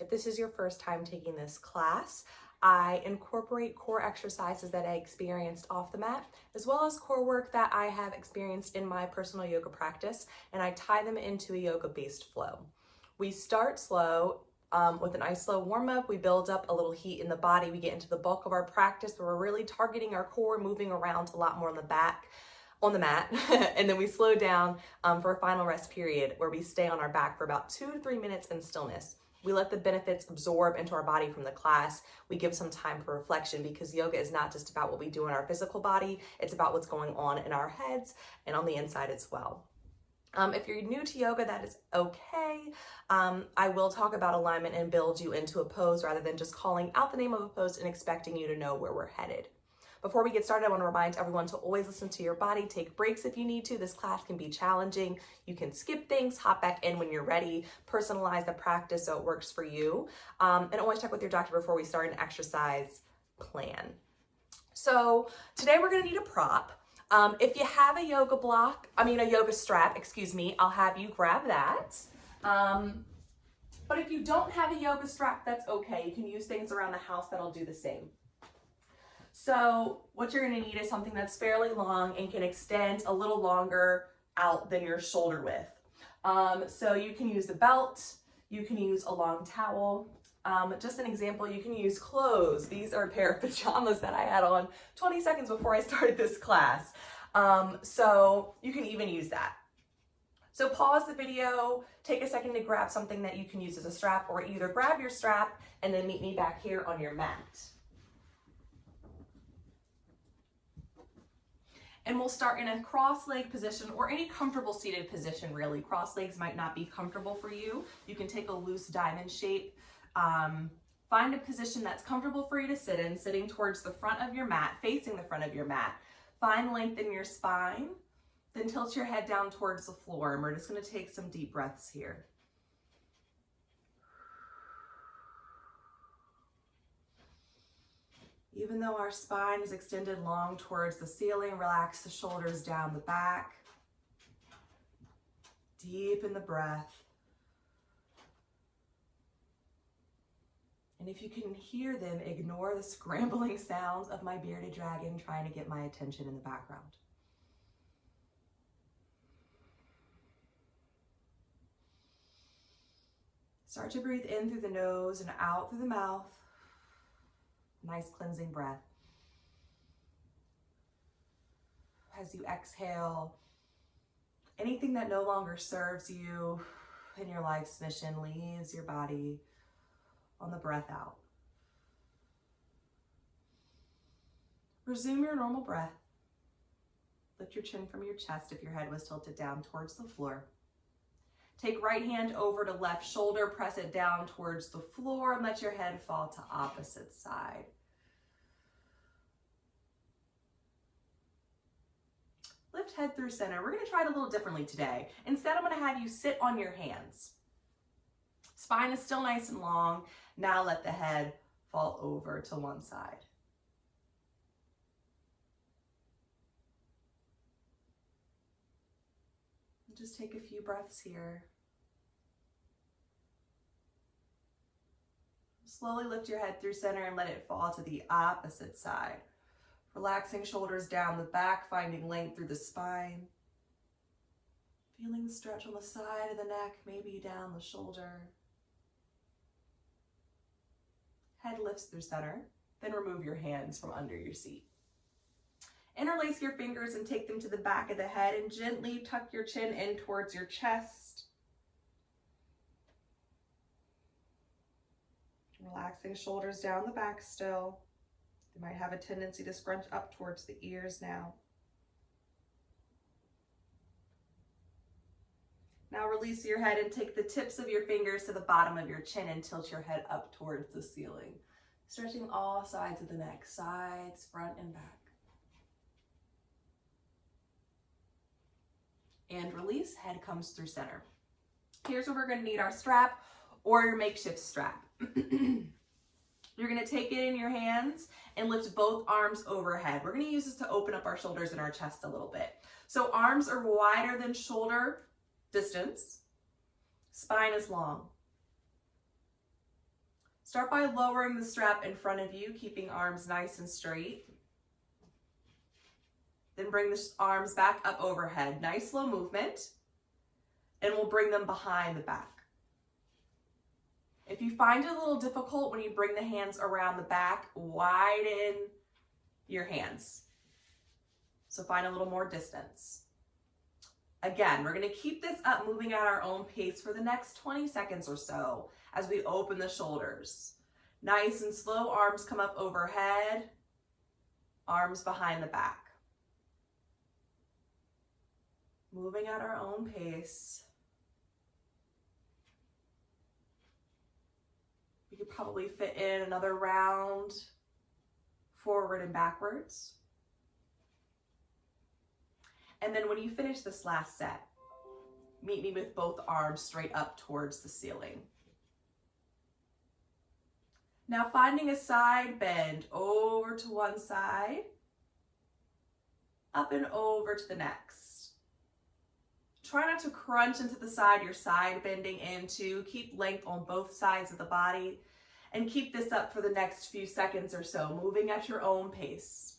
If this is your first time taking this class, I incorporate core exercises that I experienced off the mat, as well as core work that I have experienced in my personal yoga practice, and I tie them into a yoga-based flow. We start slow with a nice slow warm-up. We build up a little heat in the body. We get into the bulk of our practice where we're really targeting our core, moving around a lot more on the mat, and then we slow down for a final rest period where we stay on our back for about 2 to 3 minutes in stillness. We let the benefits absorb into our body from the class. We give some time for reflection because yoga is not just about what we do in our physical body, it's about what's going on in our heads and on the inside as well. If you're new to yoga, that is okay. I will talk about alignment and build you into a pose rather than just calling out the name of a pose and expecting you to know where we're headed. Before we get started, I want to remind everyone to always listen to your body, take breaks if you need to. This class can be challenging. You can skip things, hop back in when you're ready, personalize the practice so it works for you. And always check with your doctor before we start an exercise plan. So today we're going to need a prop. If you have a yoga strap, I'll have you grab that. But if you don't have a yoga strap, that's okay. You can use things around the house that'll do the same. So what you're going to need is something that's fairly long and can extend a little longer out than your shoulder width. So you can use a belt, you can use a long towel. Just an example, you can use clothes. These are a pair of pajamas that I had on 20 seconds before I started this class. So you can even use that. So pause the video, take a second to grab something that you can use as a strap, or either grab your strap and then meet me back here on your mat. And we'll start in a cross-leg position or any comfortable seated position, really. Cross legs might not be comfortable for you. You can take a loose diamond shape. Find a position that's comfortable for you to sit in, sitting towards the front of your mat, facing the front of your mat. Find length in your spine, then tilt your head down towards the floor. And we're just going to take some deep breaths here. Even though our spine is extended long towards the ceiling, relax the shoulders down the back. Deepen the breath. And if you can hear them, ignore the scrambling sounds of my bearded dragon trying to get my attention in the background. Start to breathe in through the nose and out through the mouth. Nice cleansing breath. As you exhale, anything that no longer serves you in your life's mission leaves your body on the breath out. Resume your normal breath. Lift your chin from your chest if your head was tilted down towards the floor. Take right hand over to left shoulder, press it down towards the floor, and let your head fall to opposite side. Lift head through center. We're going to try it a little differently today. Instead, I'm going to have you sit on your hands. Spine is still nice and long. Now let the head fall over to one side. Just take a few breaths here. Slowly lift your head through center and let it fall to the opposite side. Relaxing shoulders down the back, finding length through the spine. Feeling the stretch on the side of the neck, maybe down the shoulder. Head lifts through center, then remove your hands from under your seat. Interlace your fingers and take them to the back of the head and gently tuck your chin in towards your chest. Relaxing shoulders down the back still. They might have a tendency to scrunch up towards the ears now. Now release your head and take the tips of your fingers to the bottom of your chin and tilt your head up towards the ceiling. Stretching all sides of the neck, sides, front, and back. And release, head comes through center. Here's where we're going to need our strap or your makeshift strap. You're going to take it in your hands and lift both arms overhead. We're going to use this to open up our shoulders and our chest a little bit. So arms are wider than shoulder distance. Spine is long. Start by lowering the strap in front of you, keeping arms nice and straight. Then bring the arms back up overhead. Nice slow movement. And we'll bring them behind the back. If you find it a little difficult when you bring the hands around the back, widen your hands. So find a little more distance. Again, we're going to keep this up, moving at our own pace for the next 20 seconds or so as we open the shoulders. Nice and slow, arms come up overhead, arms behind the back. Moving at our own pace. We could probably fit in another round forward and backwards. And then when you finish this last set, meet me with both arms straight up towards the ceiling. Now finding a side bend over to one side, up and over to the next. Try not to crunch into the side you're side bending into. Keep length on both sides of the body and keep this up for the next few seconds or so, moving at your own pace.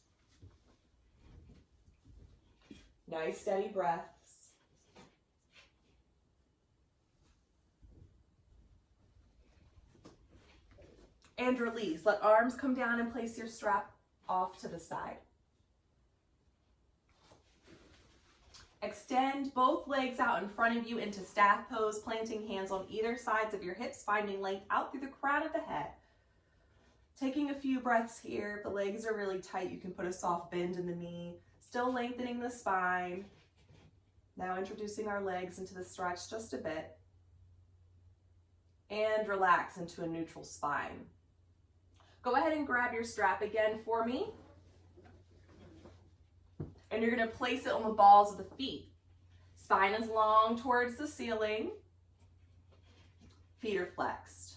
Nice steady breaths. And release. Let arms come down and place your strap off to the side. Extend both legs out in front of you into staff pose, planting hands on either sides of your hips, finding length out through the crown of the head. Taking a few breaths here. If the legs are really tight, you can put a soft bend in the knee. Still lengthening the spine. Now introducing our legs into the stretch just a bit. And relax into a neutral spine. Go ahead and grab your strap again for me. And you're going to place it on the balls of the feet. Spine is long towards the ceiling. Feet are flexed.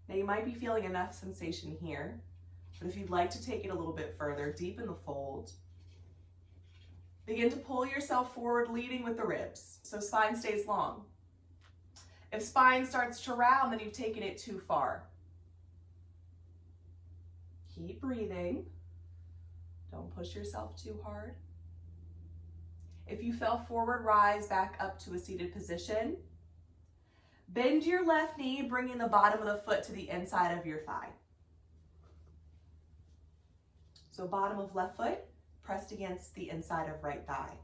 Now you might be feeling enough sensation here, but if you'd like to take it a little bit further, deepen the fold. Begin to pull yourself forward, leading with the ribs, so spine stays long. If spine starts to round, then you've taken it too far. Keep breathing. Don't push yourself too hard. If you fell forward, rise back up to a seated position. Bend your left knee, bringing the bottom of the foot to the inside of your thigh. So bottom of left foot pressed against the inside of right thigh.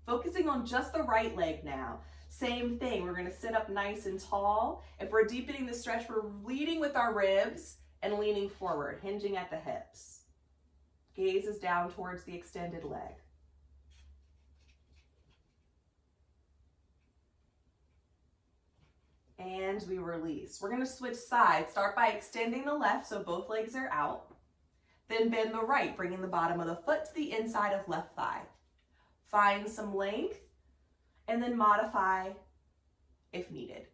Focusing on just the right leg now. Same thing, we're gonna sit up nice and tall. If we're deepening the stretch, we're leading with our ribs and leaning forward, hinging at the hips. Gaze is down towards the extended leg. And we release. We're going to switch sides. Start by extending the left so both legs are out. Then bend the right, bringing the bottom of the foot to the inside of left thigh. Find some length and then modify if needed.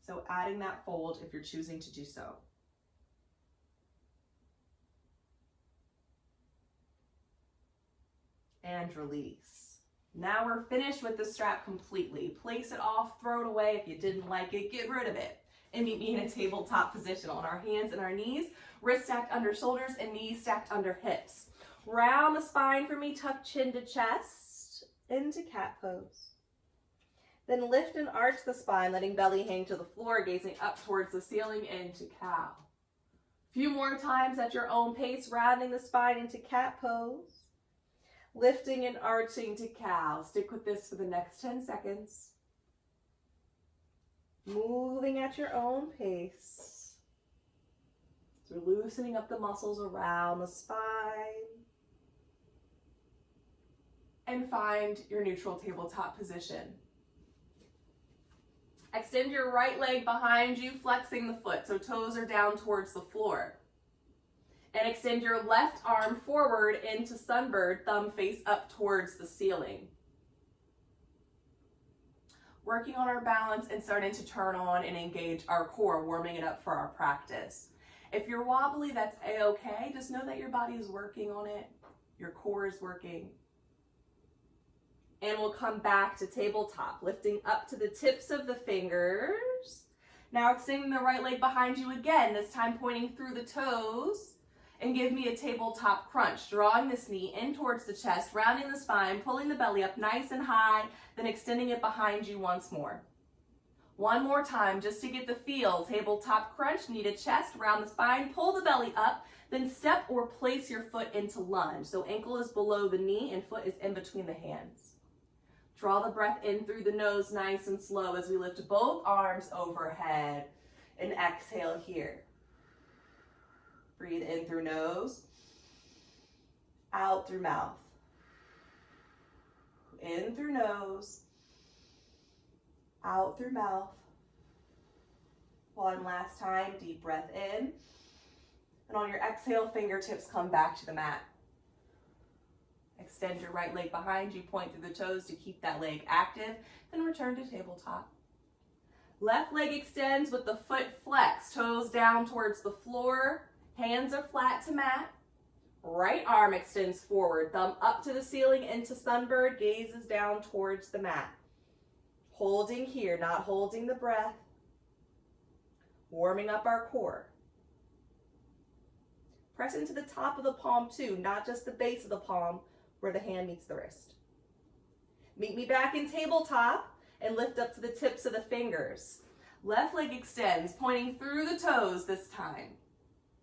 So adding that fold if you're choosing to do so. And release. Now we're finished with the strap completely. Place it off, throw it away. If you didn't like it, get rid of it. And meet me in a tabletop position on our hands and our knees, wrists stacked under shoulders and knees stacked under hips. Round the spine for me, tuck chin to chest, into cat pose. Then lift and arch the spine, letting belly hang to the floor, gazing up towards the ceiling, into cow. A few more times at your own pace, rounding the spine into cat pose. Lifting and arching to cow. Stick with this for the next 10 seconds. Moving at your own pace. So loosening up the muscles around the spine. And find your neutral tabletop position. Extend your right leg behind you, flexing the foot, so toes are down towards the floor. And extend your left arm forward into sunbird, thumb face up towards the ceiling. Working on our balance and starting to turn on and engage our core, warming it up for our practice. If you're wobbly, that's a-okay. Just know that your body is working on it. Your core is working. And we'll come back to tabletop, lifting up to the tips of the fingers. Now extending the right leg behind you again, this time pointing through the toes, and give me a tabletop crunch, drawing this knee in towards the chest, rounding the spine, pulling the belly up nice and high, then extending it behind you once more. One more time, just to get the feel. Tabletop crunch, knee to chest, round the spine, pull the belly up, then step or place your foot into lunge. So ankle is below the knee and foot is in between the hands. Draw the breath in through the nose nice and slow as we lift both arms overhead and exhale here. Breathe in through nose, out through mouth. In through nose, out through mouth. One last time, deep breath in. And on your exhale, fingertips come back to the mat. Extend your right leg behind you, point through the toes to keep that leg active, then return to tabletop. Left leg extends with the foot flexed, toes down towards the floor, hands are flat to mat. Right arm extends forward, thumb up to the ceiling into sunbird, gaze is down towards the mat. Holding here, not holding the breath. Warming up our core. Press into the top of the palm too, not just the base of the palm where the hand meets the wrist. Meet me back in tabletop and lift up to the tips of the fingers. Left leg extends, pointing through the toes this time.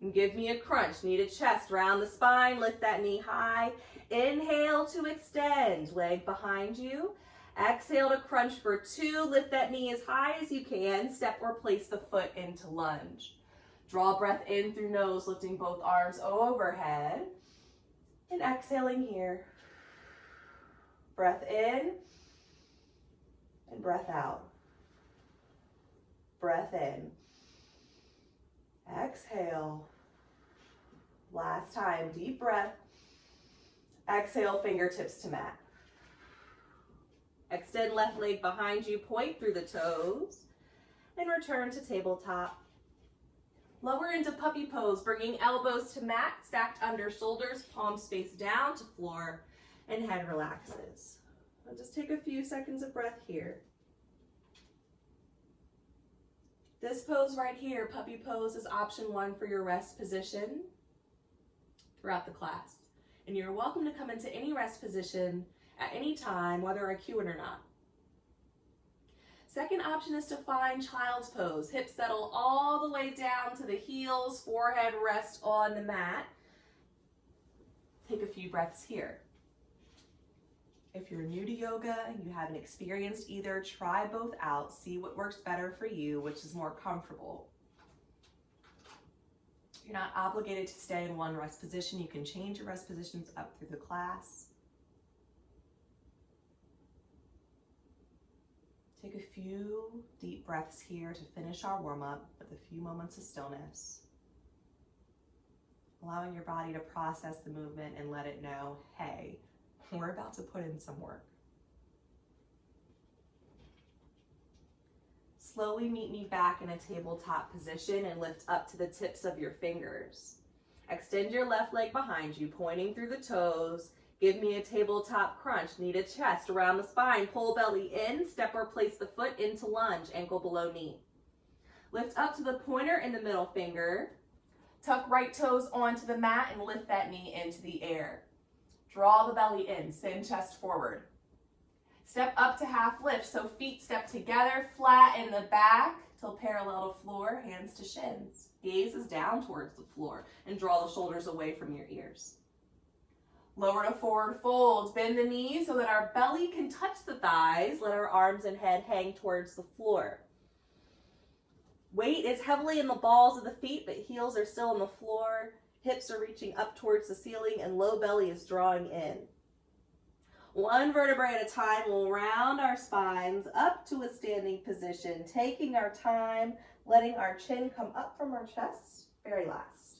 And give me a crunch, knee to chest, round the spine, lift that knee high. Inhale to extend, leg behind you. Exhale to crunch for 2, lift that knee as high as you can, step or place the foot into lunge. Draw breath in through nose, lifting both arms overhead, and exhaling here. Breath in, and breath out. Breath in. Exhale. Last time, deep breath. Exhale, fingertips to mat. Extend left leg behind you, point through the toes, and return to tabletop. Lower into puppy pose, bringing elbows to mat, stacked under shoulders, palms face down to floor, and head relaxes. I'll just take a few seconds of breath here. This pose right here, puppy pose, is option 1 for your rest position throughout the class. And you're welcome to come into any rest position at any time, whether I cue it or not. Second option is to find child's pose. Hips settle all the way down to the heels, forehead rest on the mat. Take a few breaths here. If you're new to yoga and you haven't experienced either, try both out. See what works better for you, which is more comfortable. You're not obligated to stay in one rest position. You can change your rest positions up through the class. Take a few deep breaths here to finish our warm-up with a few moments of stillness. Allowing your body to process the movement and let it know, hey, we're about to put in some work. Slowly meet me back in a tabletop position and lift up to the tips of your fingers. Extend your left leg behind you, pointing through the toes. Give me a tabletop crunch, knee to chest, around the spine, pull belly in, step or place the foot into lunge, ankle below knee. Lift up to the pointer and the middle finger. Tuck right toes onto the mat and lift that knee into the air. Draw the belly in, send chest forward. Step up to half lift, so feet step together, flat in the back till parallel to floor, hands to shins. Gaze is down towards the floor and draw the shoulders away from your ears. Lower to forward fold, bend the knees so that our belly can touch the thighs. Let our arms and head hang towards the floor. Weight is heavily in the balls of the feet, but heels are still on the floor. Hips are reaching up towards the ceiling and low belly is drawing in. One vertebrae at a time, we'll round our spines up to a standing position, taking our time, letting our chin come up from our chest, very last.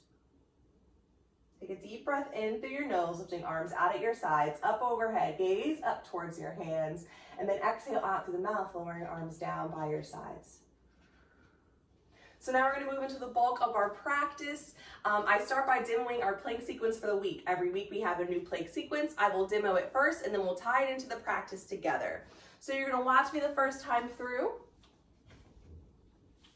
Take a deep breath in through your nose, lifting arms out at your sides, up overhead, gaze up towards your hands, and then exhale out through the mouth, lowering arms down by your sides. So now we're going to move into the bulk of our practice. I start by demoing our plank sequence for the week. Every week we have a new plank sequence. I will demo it first and then we'll tie it into the practice together. So you're going to watch me the first time through.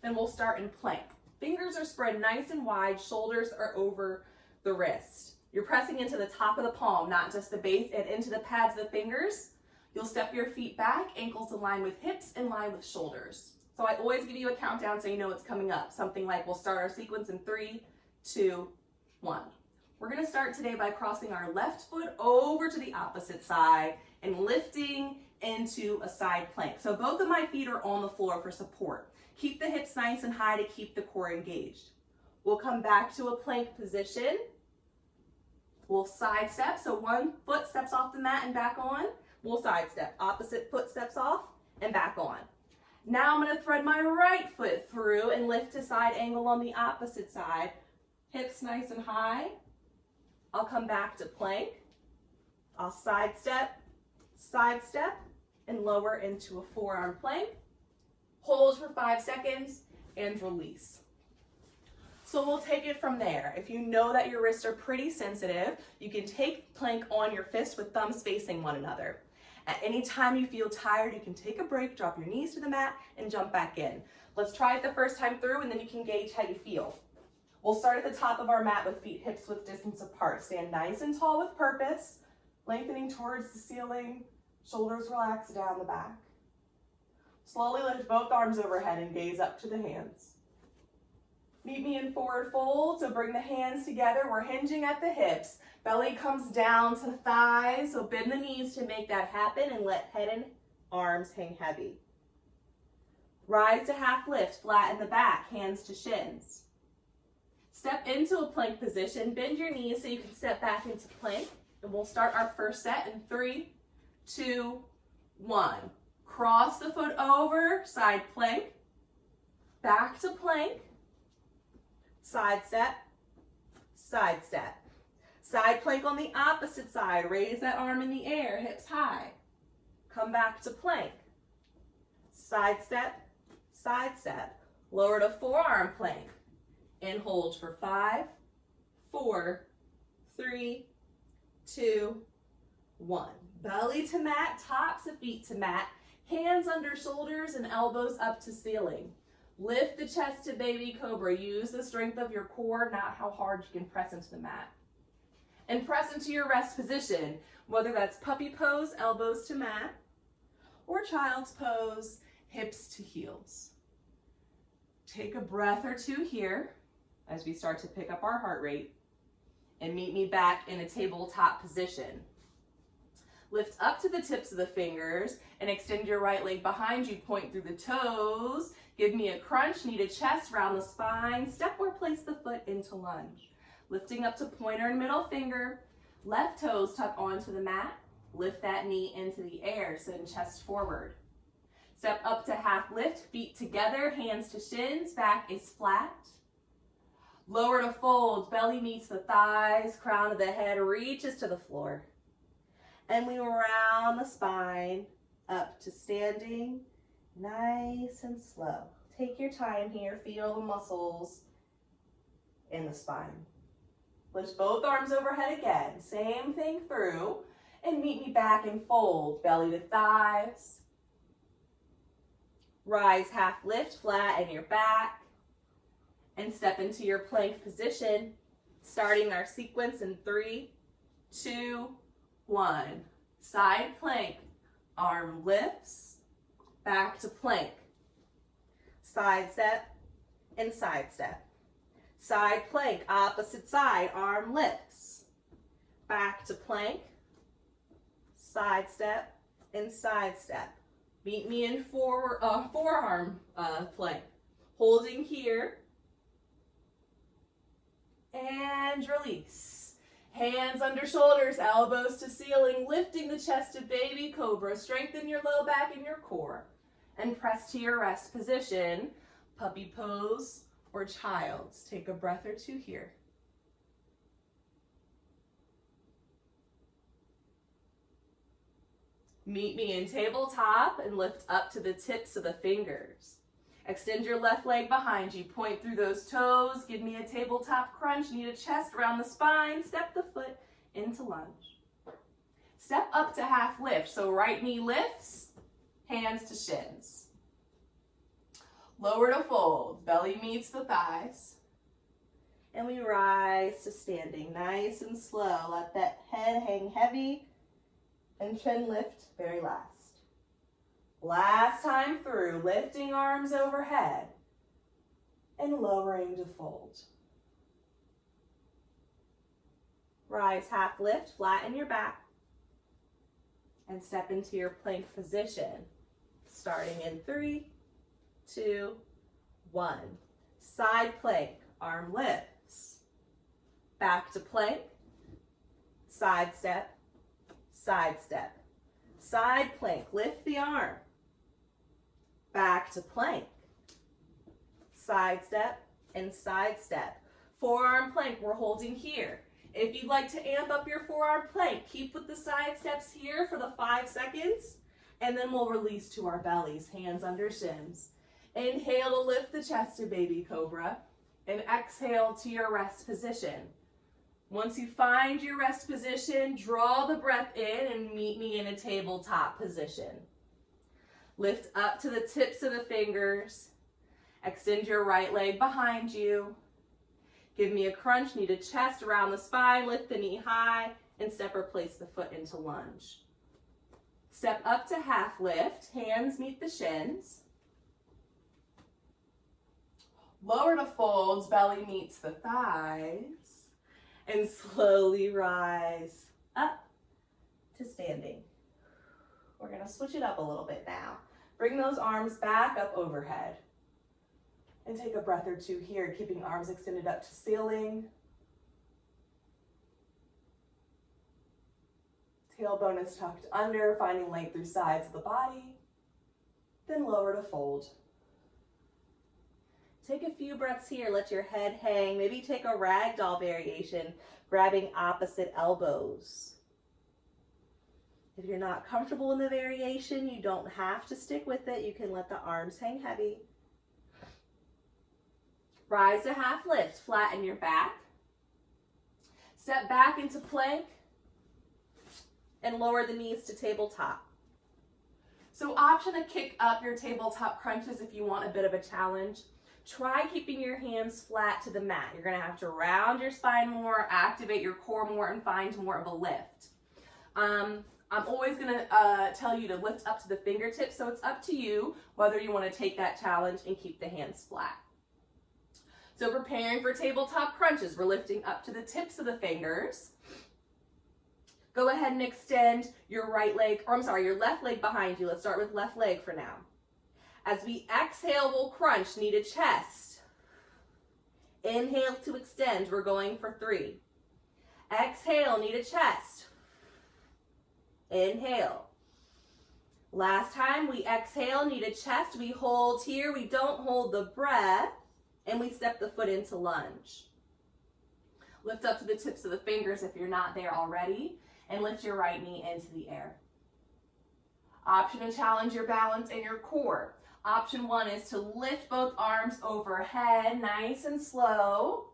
Then we'll start in plank. Fingers are spread nice and wide, shoulders are over the wrist. You're pressing into the top of the palm, not just the base, and into the pads of the fingers. You'll step your feet back, ankles in line with hips, in line with shoulders. So I always give you a countdown so you know it's coming up. Something like we'll start our sequence in 3, 2, 1. We're gonna start today by crossing our left foot over to the opposite side and lifting into a side plank. So both of my feet are on the floor for support. Keep the hips nice and high to keep the core engaged. We'll come back to a plank position. We'll side step, so one foot steps off the mat and back on. We'll side step, opposite foot steps off and back on. Now I'm gonna thread my right foot through and lift to side angle on the opposite side. Hips nice and high. I'll come back to plank. I'll side step, and lower into a forearm plank. Hold for 5 seconds and release. So we'll take it from there. If you know that your wrists are pretty sensitive, you can take plank on your fists with thumbs facing one another. At any time you feel tired, you can take a break, drop your knees to the mat, and jump back in. Let's try it the first time through, and then you can gauge how you feel. We'll start at the top of our mat with feet hips width distance apart. Stand nice and tall with purpose, lengthening towards the ceiling, shoulders relax down the back. Slowly lift both arms overhead and gaze up to the hands. Meet me in forward fold, so bring the hands together. We're hinging at the hips. Belly comes down to thighs, so bend the knees to make that happen and let head and arms hang heavy. Rise to half lift, flatten the back, hands to shins. Step into a plank position, bend your knees so you can step back into plank, and we'll start our first set in 3, 2, 1. Cross the foot over, side plank, back to plank, side step, side step. Side plank on the opposite side, raise that arm in the air, hips high. Come back to plank, side step, lower to forearm plank, and hold for 5, 4, 3, 2, 1. Belly to mat, tops of feet to mat, hands under shoulders and elbows up to ceiling. Lift the chest to baby cobra. Use the strength of your core, not how hard you can press into the mat. And press into your rest position, whether that's puppy pose, elbows to mat, or child's pose, hips to heels. Take a breath or two here as we start to pick up our heart rate, and meet me back in a tabletop position. Lift up to the tips of the fingers and extend your right leg behind you, point through the toes. Give me a crunch, knee to chest, round the spine. Step or place the foot into lunge. Lifting up to pointer and middle finger. Left toes tuck onto the mat. Lift that knee into the air, send chest forward. Step up to half lift, feet together, hands to shins, back is flat. Lower to fold, belly meets the thighs, crown of the head reaches to the floor. And we round the spine up to standing, nice and slow. Take your time here, feel the muscles in the spine. Lift both arms overhead again, same thing through, and meet me back in fold, belly to thighs. Rise, half lift, flatten your back, and step into your plank position, starting our sequence in 3, 2, 1. Side plank, arm lifts, back to plank. Side step and side step. Side plank, opposite side, arm lifts. Back to plank, side step and side step. Meet me in forearm plank. Holding here. And release. Hands under shoulders, elbows to ceiling, lifting the chest to baby cobra. Strengthen your low back and your core. And press to your rest position, puppy pose or child's. Take a breath or two here. Meet me in tabletop and lift up to the tips of the fingers. Extend your left leg behind you. Point through those toes. Give me a tabletop crunch. Knee to chest around the spine. Step the foot into lunge. Step up to half lift. So right knee lifts, hands to shins. Lower to fold, belly meets the thighs. And we rise to standing, nice and slow. Let that head hang heavy and chin lift very last. Last time through, lifting arms overhead and lowering to fold. Rise, half lift, flatten your back, and step into your plank position. Starting in 3, 2, 1. Side plank, arm lifts. Back to plank, side step, side step. Side plank, lift the arm. Back to plank, side step and side step. Forearm plank, we're holding here. If you'd like to amp up your forearm plank, keep with the side steps here for the 5 seconds, and then we'll release to our bellies, hands under shins. Inhale to lift the chest to baby cobra, and exhale to your rest position. Once you find your rest position, draw the breath in and meet me in a tabletop position. Lift up to the tips of the fingers. Extend your right leg behind you. Give me a crunch, knee to chest around the spine, lift the knee high, and step or place the foot into lunge. Step up to half lift, hands meet the shins. Lower to folds, belly meets the thighs, and slowly rise up to standing. We're gonna switch it up a little bit now. Bring those arms back up overhead. And take a breath or two here, keeping arms extended up to ceiling. Tailbone is tucked under, finding length through sides of the body. Then lower to fold. Take a few breaths here, let your head hang. Maybe take a ragdoll variation, grabbing opposite elbows. If you're not comfortable in the variation, you don't have to stick with it. You can let the arms hang heavy. Rise to half lift, flatten your back. Step back into plank and lower the knees to tabletop. So option to kick up your tabletop crunches if you want a bit of a challenge. Try keeping your hands flat to the mat. You're gonna have to round your spine more, activate your core more, and find more of a lift. I'm always gonna tell you to lift up to the fingertips, so it's up to you whether you wanna take that challenge and keep the hands flat. So preparing for tabletop crunches, we're lifting up to the tips of the fingers. Go ahead and extend your your left leg behind you. Let's start with left leg for now. As we exhale, we'll crunch, knee to chest. Inhale to extend, we're going for 3. Exhale, knee to chest. Inhale. Last time we exhale, knee to chest, we hold here, we don't hold the breath. And we step the foot into lunge. Lift up to the tips of the fingers if you're not there already, and lift your right knee into the air. Option to challenge your balance and your core. Option 1 is to lift both arms overhead, nice and slow.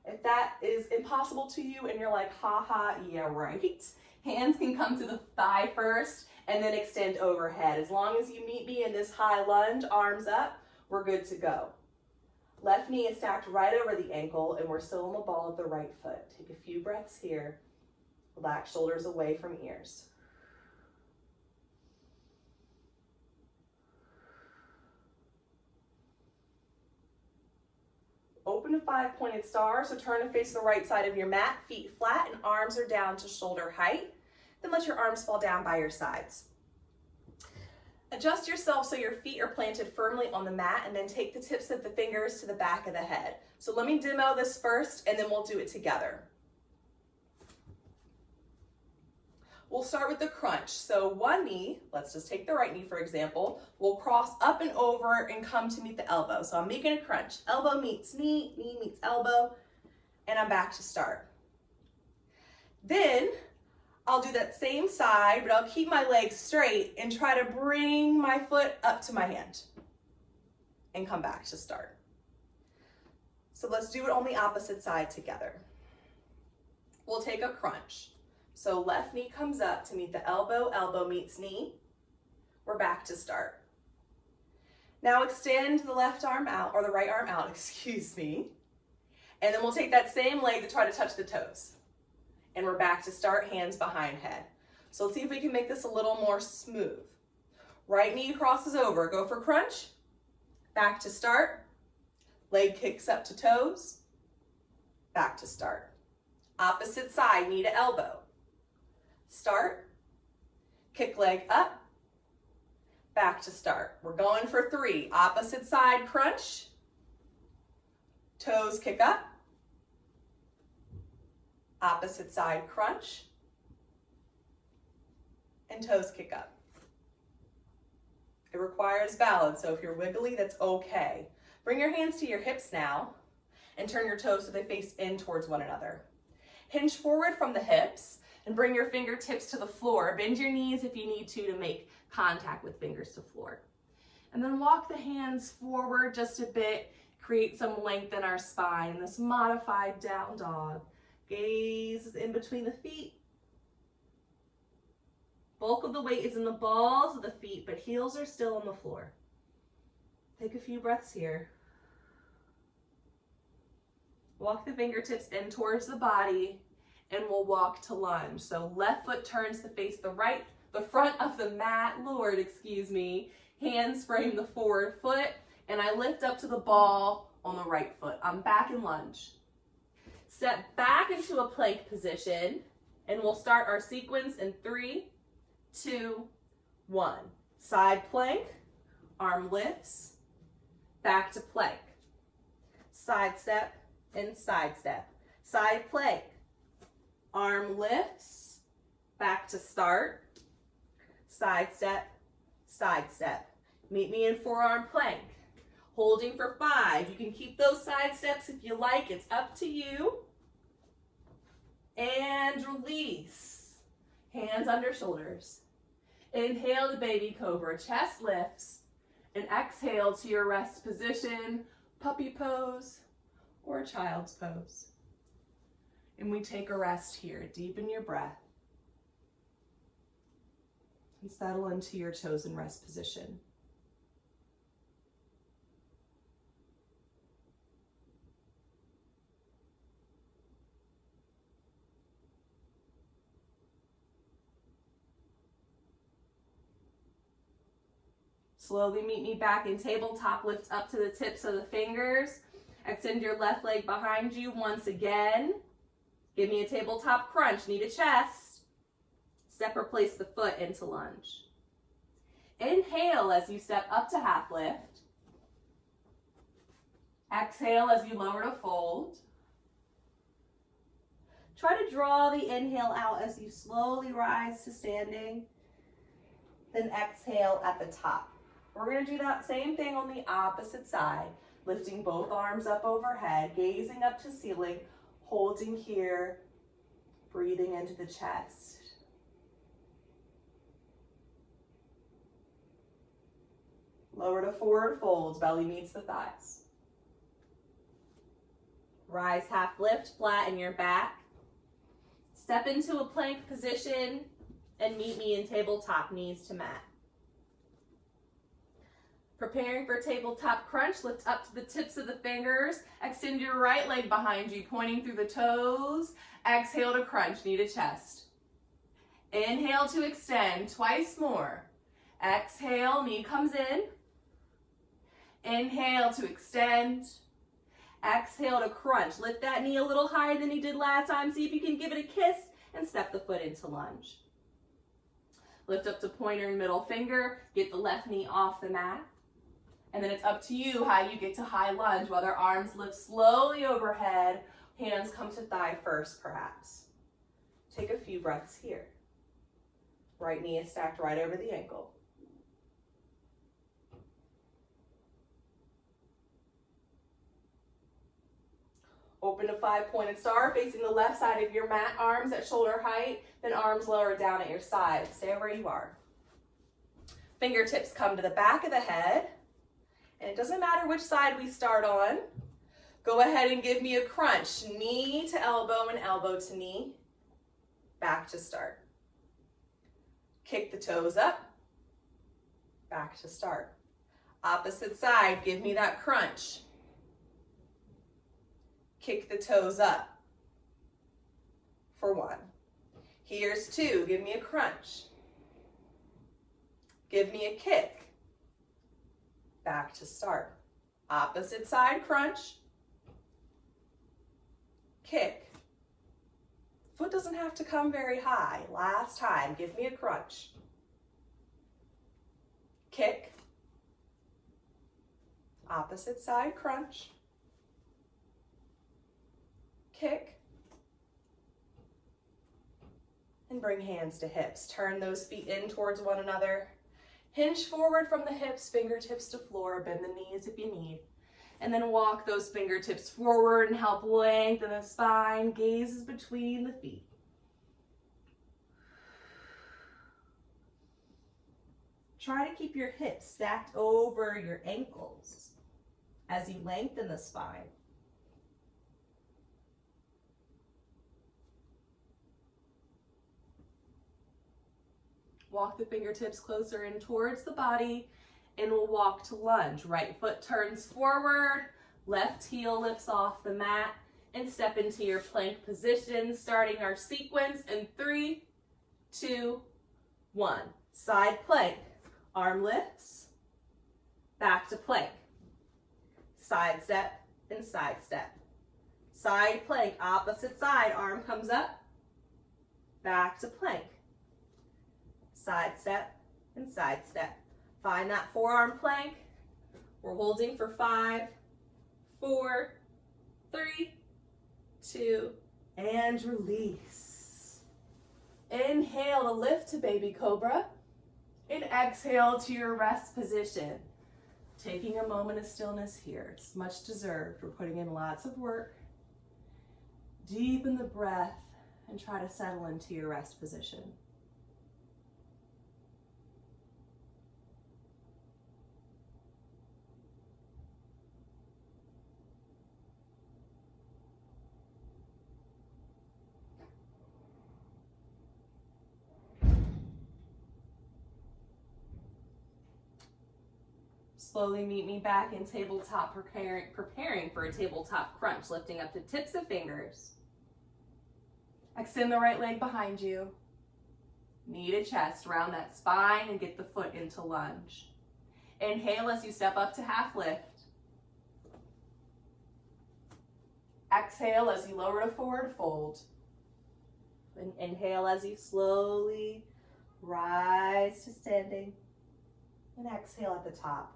If that is impossible to you and you're like, haha, yeah, right. Hands can come to the thigh first and then extend overhead. As long as you meet me in this high lunge, arms up, we're good to go. Left knee is stacked right over the ankle and we're still on the ball of the right foot. Take a few breaths here. Relax shoulders away from ears. Open to 5-pointed star, so turn to face the right side of your mat, feet flat and arms are down to shoulder height. Then let your arms fall down by your sides. Adjust yourself so your feet are planted firmly on the mat and then take the tips of the fingers to the back of the head. So let me demo this first and then we'll do it together. We'll start with the crunch. So one knee, let's just take the right knee for example, will cross up and over and come to meet the elbow. So I'm making a crunch. Elbow meets knee, knee meets elbow, and I'm back to start. Then I'll do that same side, but I'll keep my legs straight and try to bring my foot up to my hand and come back to start. So let's do it on the opposite side together. We'll take a crunch. So left knee comes up to meet the elbow, elbow meets knee. We're back to start. Now extend the left arm out, or the right arm out, excuse me. And then we'll take that same leg to try to touch the toes. And we're back to start, hands behind head. So let's see if we can make this a little more smooth. Right knee crosses over, go for crunch. Back to start. Leg kicks up to toes. Back to start. Opposite side, knee to elbow. Start. Kick leg up. Back to start. We're going for 3. Opposite side crunch. Toes kick up. Opposite side crunch. And toes kick up. It requires balance, so if you're wiggly, that's okay. Bring your hands to your hips now and turn your toes so they face in towards one another. Hinge forward from the hips and bring your fingertips to the floor. Bend your knees if you need to make contact with fingers to floor. And then walk the hands forward just a bit, create some length in our spine. This modified down dog. Gaze is in between the feet. Bulk of the weight is in the balls of the feet, but heels are still on the floor. Take a few breaths here. Walk the fingertips in towards the body, and we'll walk to lunge. So left foot turns to face the front of the mat, Hands frame the forward foot, and I lift up to the ball on the right foot. I'm back in lunge. Step back into a plank position, and we'll start our sequence in 3, 2, 1. Side plank, arm lifts, back to plank. Side step and side step. Side plank, arm lifts, back to start. Side step, side step. Meet me in forearm plank. Holding for 5. You can keep those side steps if you like. It's up to you. And release. Hands under shoulders. Inhale to baby cobra, chest lifts. And exhale to your rest position, puppy pose or child's pose. And we take a rest here. Deepen your breath. And settle into your chosen rest position. Slowly meet me back in tabletop. Lift up to the tips of the fingers. Extend your left leg behind you once again. Give me a tabletop crunch, knee to chest. Step or place the foot into lunge. Inhale as you step up to half lift. Exhale as you lower to fold. Try to draw the inhale out as you slowly rise to standing. Then exhale at the top. We're going to do that same thing on the opposite side, lifting both arms up overhead, gazing up to ceiling, holding here, breathing into the chest. Lower to forward folds, belly meets the thighs. Rise half lift, flatten your back. Step into a plank position and meet me in tabletop, knees to mat. Preparing for tabletop crunch, lift up to the tips of the fingers. Extend your right leg behind you, pointing through the toes. Exhale to crunch, knee to chest. Inhale to extend, twice more. Exhale, knee comes in. Inhale to extend. Exhale to crunch. Lift that knee a little higher than you did last time. See if you can give it a kiss and step the foot into lunge. Lift up to pointer and middle finger. Get the left knee off the mat. And then it's up to you how you get to high lunge, whether arms lift slowly overhead, hands come to thigh first perhaps. Take a few breaths here. Right knee is stacked right over the ankle. Open to 5-pointed star, facing the left side of your mat, arms at shoulder height, then arms lower down at your sides. Stay where you are. Fingertips come to the back of the head. And it doesn't matter which side we start on. Go ahead and give me a crunch. Knee to elbow and elbow to knee. Back to start. Kick the toes up. Back to start. Opposite side, give me that crunch. Kick the toes up for 1. Here's 2, give me a crunch. Give me a kick. Back to start. Opposite side crunch. Kick. Foot doesn't have to come very high. Last time, give me a crunch. Kick. Opposite side crunch. Kick. And bring hands to hips. Turn those feet in towards one another. Hinge forward from the hips, fingertips to floor. Bend the knees if you need. And then walk those fingertips forward and help lengthen the spine. Gaze is between the feet. Try to keep your hips stacked over your ankles as you lengthen the spine. Walk the fingertips closer in towards the body, and we'll walk to lunge. Right foot turns forward, left heel lifts off the mat, and step into your plank position, starting our sequence in 3, 2, 1. Side plank, arm lifts, back to plank. Side step and side step. Side plank, opposite side, arm comes up, back to plank. Side step and side step. Find that forearm plank. We're holding for 5, 4, 3, 2, and release. Inhale to lift to baby cobra, and exhale to your rest position. Taking a moment of stillness here. It's much deserved. We're putting in lots of work. Deepen the breath and try to settle into your rest position. Slowly meet me back in tabletop, preparing for a tabletop crunch, lifting up the tips of fingers. Extend the right leg behind you. Knee to chest, round that spine and get the foot into lunge. Inhale as you step up to half lift. Exhale as you lower to forward fold. And inhale as you slowly rise to standing. And exhale at the top.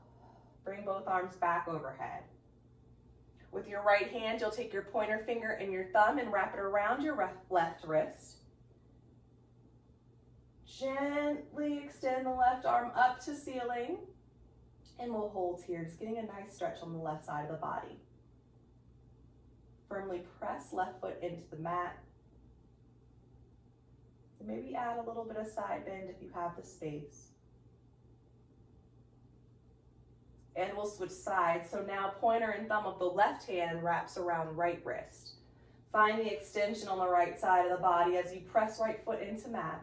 Bring both arms back overhead. With your right hand, you'll take your pointer finger and your thumb and wrap it around your left wrist. Gently extend the left arm up to ceiling. And we'll hold here, just getting a nice stretch on the left side of the body. Firmly press left foot into the mat. And maybe add a little bit of side bend if you have the space. And we'll switch sides. So now pointer and thumb of the left hand wraps around right wrist. Find the extension on the right side of the body as you press right foot into mat.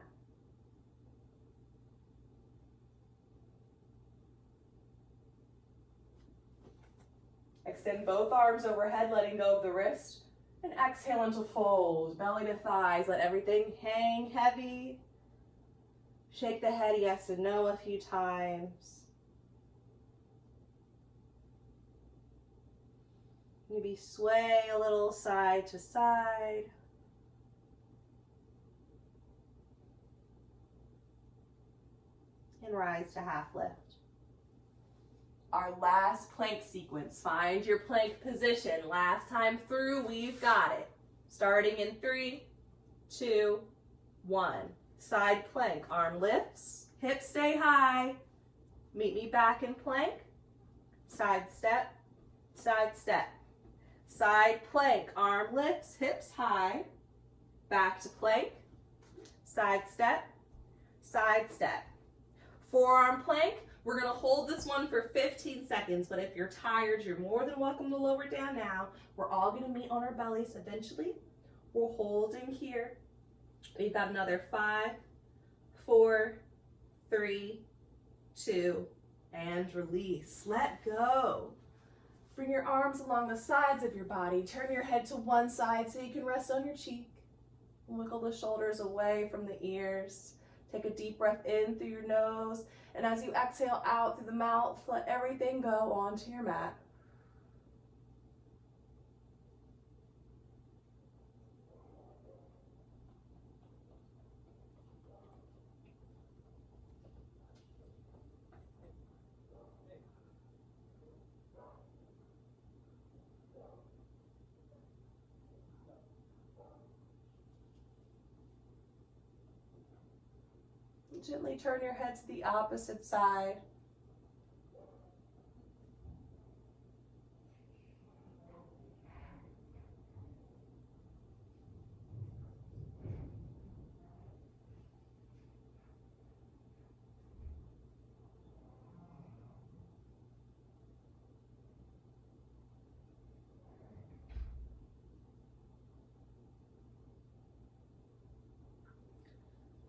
Extend both arms overhead, letting go of the wrist. And exhale into fold, belly to thighs. Let everything hang heavy. Shake the head yes and no a few times. Maybe sway a little side to side. And rise to half lift. Our last plank sequence. Find your plank position. Last time through, we've got it. Starting in 3, 2, 1. Side plank, arm lifts, hips stay high. Meet me back in plank. Side step, side step. Side plank, arm lifts, hips high. Back to plank. Side step, side step. Forearm plank. We're going to hold this one for 15 seconds, but if you're tired, you're more than welcome to lower down now. We're all going to meet on our bellies eventually. We're holding here. We've got another 5, 4, 3, 2, And release. Let go. Bring your arms along the sides of your body. Turn your head to one side so you can rest on your cheek. Wiggle the shoulders away from the ears. Take a deep breath in through your nose. And as you exhale out through the mouth, let everything go onto your mat. Gently turn your head to the opposite side.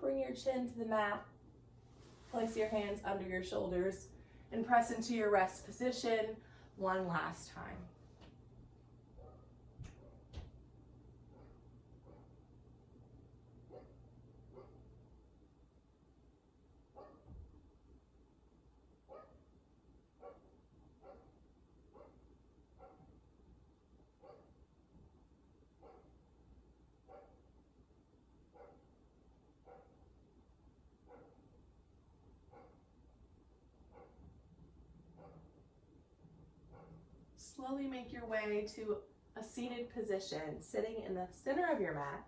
Bring your chin to the mat. Place your hands under your shoulders and press into your rest position one last time. Slowly make your way to a seated position, sitting in the center of your mat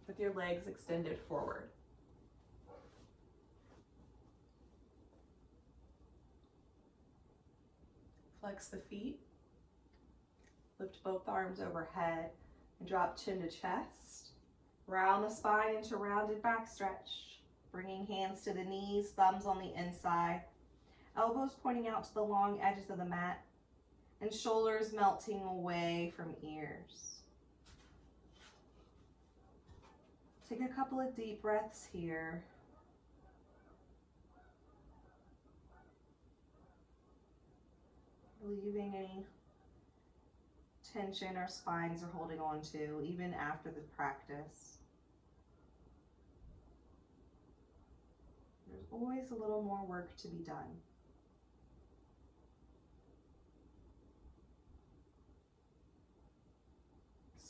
with your legs extended forward. Flex the feet, lift both arms overhead, and drop chin to chest. Round the spine into rounded back stretch, bringing hands to the knees, thumbs on the inside, elbows pointing out to the long edges of the mat, and shoulders melting away from ears. Take a couple of deep breaths here. Leaving any tension our spines are holding on to, even after the practice. There's always a little more work to be done.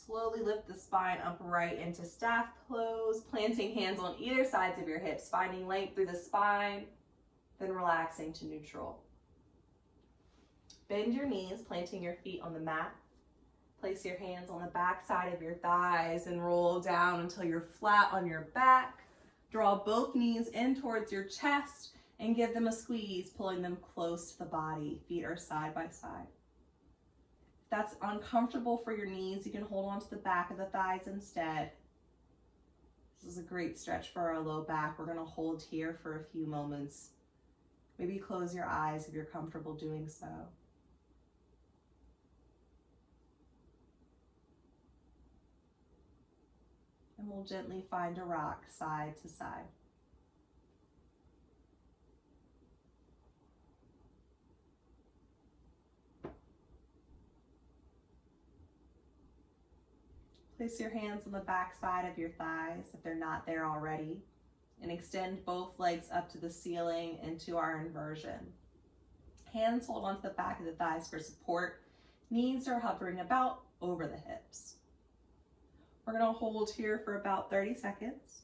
Slowly lift the spine upright into staff pose, planting hands on either sides of your hips, finding length through the spine, then relaxing to neutral. Bend your knees, planting your feet on the mat. Place your hands on the back side of your thighs and roll down until you're flat on your back. Draw both knees in towards your chest and give them a squeeze, pulling them close to the body. Feet are side by side. If that's uncomfortable for your knees, you can hold on to the back of the thighs instead. This is a great stretch for our low back. We're going to hold here for a few moments. Maybe close your eyes if you're comfortable doing so. And we'll gently find a rock side to side. Place your hands on the back side of your thighs if they're not there already, and extend both legs up to the ceiling into our inversion. Hands hold onto the back of the thighs for support. Knees are hovering about over the hips. We're going to hold here for about 30 seconds.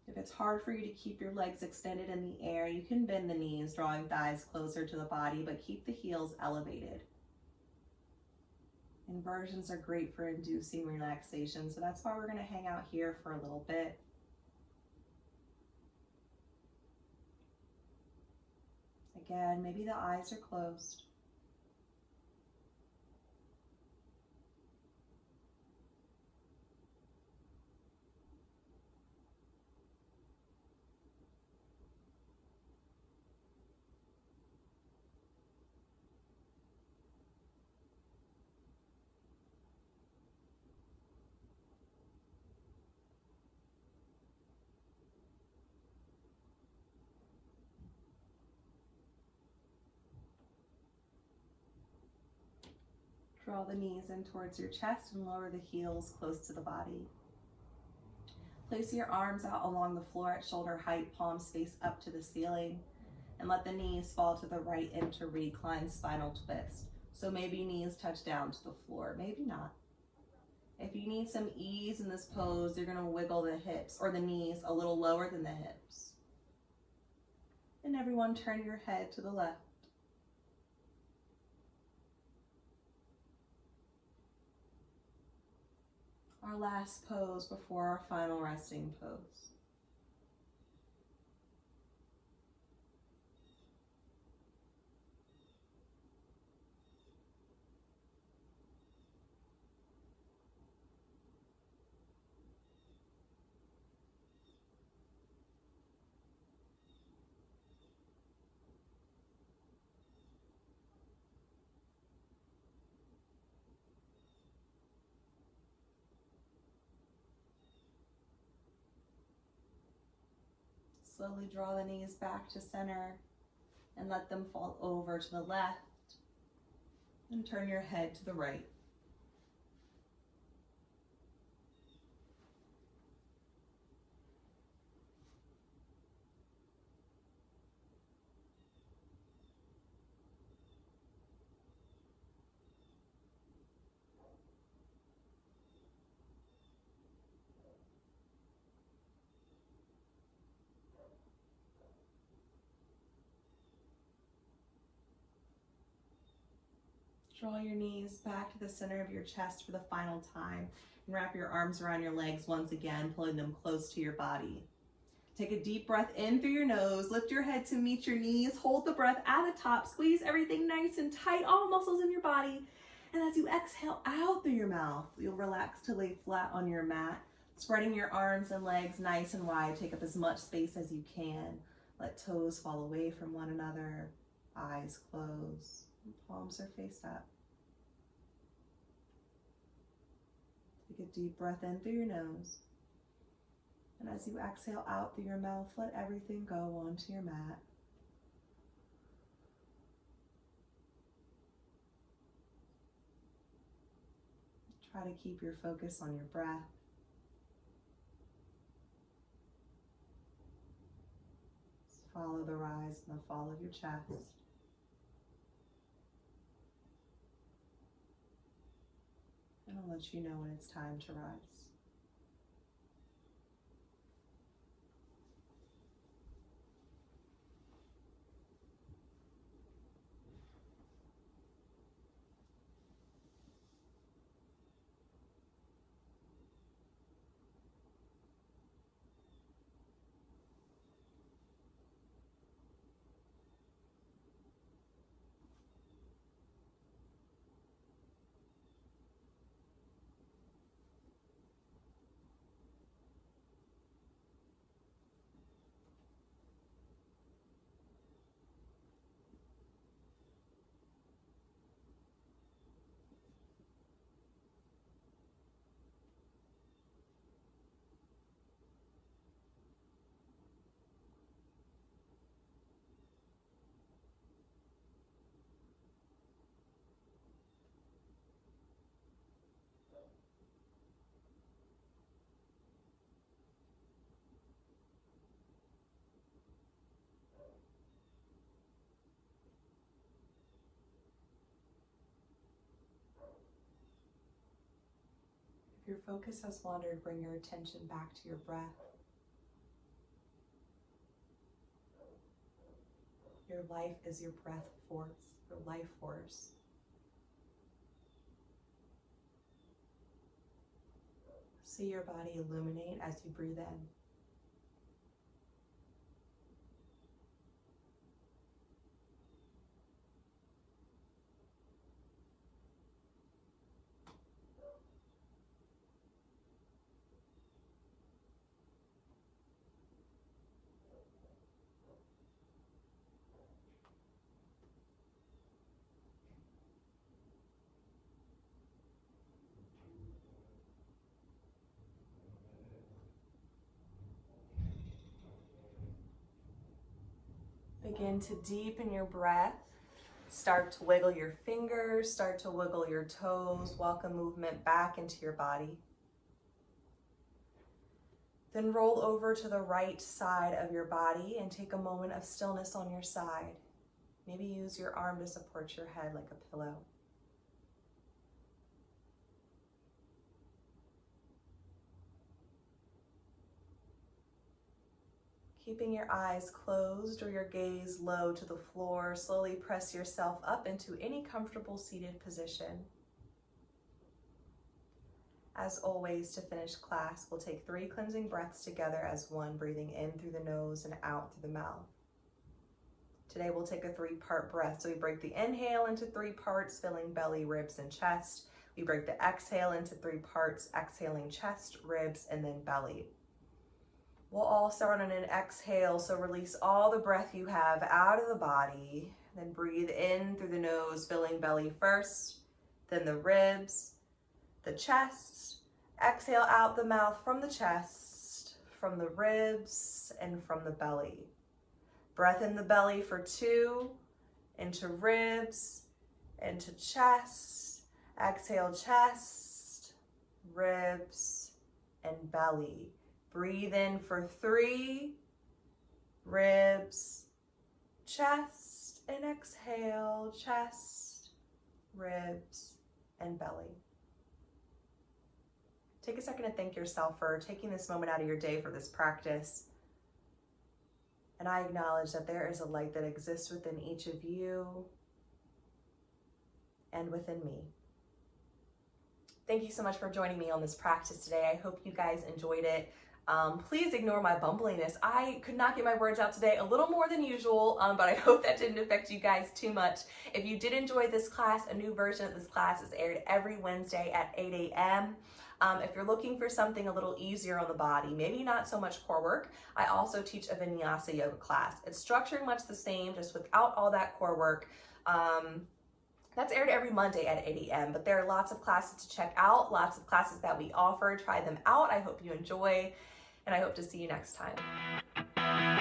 If it's hard for you to keep your legs extended in the air, you can bend the knees, drawing thighs closer to the body, but keep the heels elevated. Inversions are great for inducing relaxation, so that's why we're going to hang out here for a little bit. Again, maybe the eyes are closed. Draw the knees in towards your chest and lower the heels close to the body. Place your arms out along the floor at shoulder height, palms face up to the ceiling, and let the knees fall to the right into reclined spinal twist. So maybe knees touch down to the floor, maybe not. If you need some ease in this pose, you're gonna wiggle the hips or the knees a little lower than the hips. And everyone turn your head to the left. Our last pose before our final resting pose. Slowly draw the knees back to center and let them fall over to the left, and turn your head to the right. Draw your knees back to the center of your chest for the final time and wrap your arms around your legs once again, pulling them close to your body. Take a deep breath in through your nose, lift your head to meet your knees, hold the breath at the top, squeeze everything nice and tight, all muscles in your body. And as you exhale out through your mouth, you'll relax to lay flat on your mat, spreading your arms and legs nice and wide. Take up as much space as you can. Let toes fall away from one another, eyes closed. Palms are faced up. Take a deep breath in through your nose. And as you exhale out through your mouth, let everything go onto your mat. Try to keep your focus on your breath. Just follow the rise and the fall of your chest. And I'll let you know when it's time to rise. If your focus has wandered, bring your attention back to your breath. Your life is your breath force, your life force. See your body illuminate as you breathe in. Begin to deepen your breath Start to wiggle your fingers, start to wiggle your toes, welcome movement back into your body. Then roll over to the right side of your body and take a moment of stillness on your side. Maybe use your arm to support your head like a pillow. Keeping your eyes closed or your gaze low to the floor, slowly press yourself up into any comfortable seated position. As always, to finish class, we'll take 3 cleansing breaths together as one, breathing in through the nose and out through the mouth. Today we'll take a 3-part breath. So we break the inhale into 3 parts, filling belly, ribs, and chest. We break the exhale into 3 parts, exhaling chest, ribs, and then belly. We'll all start on an exhale, so release all the breath you have out of the body. Then breathe in through the nose, filling belly first, then the ribs, the chest. Exhale out the mouth from the chest, from the ribs, and from the belly. Breath in the belly for 2, into ribs, into chest. Exhale, chest, ribs, and belly. Breathe in for 3, ribs, chest, and exhale, chest, ribs, and belly. Take a second to thank yourself for taking this moment out of your day for this practice. And I acknowledge that there is a light that exists within each of you and within me. Thank you so much for joining me on this practice today. I hope you guys enjoyed it. Please ignore my bumbliness. I could not get my words out today, a little more than usual, but I hope that didn't affect you guys too much. If you did enjoy this class, a new version of this class is aired every Wednesday at 8 a.m. If you're looking for something a little easier on the body, maybe not so much core work, I also teach a vinyasa yoga class. It's structured much the same, just without all that core work. That's aired every Monday at 8 a.m. But there are lots of classes to check out, lots of classes that we offer. Try them out. I hope you enjoy, and I hope to see you next time.